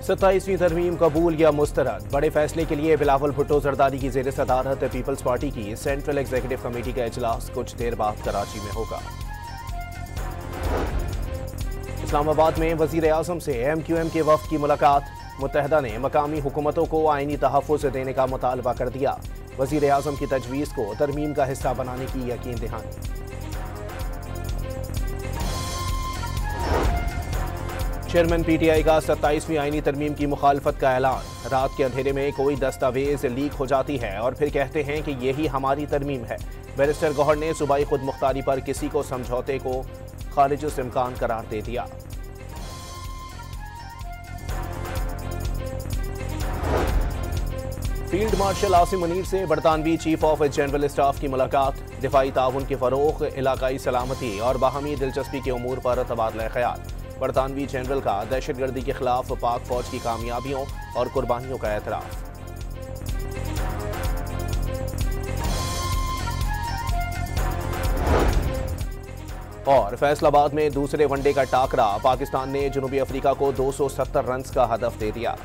27वीं तरमीम कबूल या मुस्तरद। बड़े फैसले के लिए बिलावल भुट्टो जरदारी की ज़ेर सदारत पीपल्स पार्टी की सेंट्रल एग्जीक्यूटिव कमेटी का इजलास कुछ देर बाद कराची में होगा। इस्लामाबाद में वज़ीर आज़म से MQM के वफ़द की मुलाकात। मुत्तहदा ने मकामी हुकूमतों को आईनी तहफ़्फ़ुज़ देने का मुतालबा कर दिया। वज़ीर आज़म की तजवीज़ को तरमीम का हिस्सा बनाने की यकीन दहानी। चेयरमैन PTI का 27वीं आईनी तरमीम की मुखालफत का ऐलान। रात के अंधेरे में कोई दस्तावेज लीक हो जाती है और फिर कहते हैं कि यही हमारी तरमीम है। बैरिस्टर गौहर ने सूबाई खुद मुख्तारी पर किसी को समझौते को खारिज इम्कान करार दे दिया। फील्ड मार्शल आसिम मुनीर से बरतानवी चीफ ऑफ जनरल स्टाफ की मुलाकात। दिफाई ताउन के फरोग, इलाकाई सलामती और बाहमी दिलचस्पी के उमूर पर तबादला ख्याल। बरतानवी जनरल का दहशतगर्दी के खिलाफ पाक फौज की कामयाबियों और कुर्बानियों का एतराफ। और फैसलाबाद में दूसरे वनडे का टाकरा। पाकिस्तान ने जनूबी अफ्रीका को 270 रन्स का हदफ दे दिया।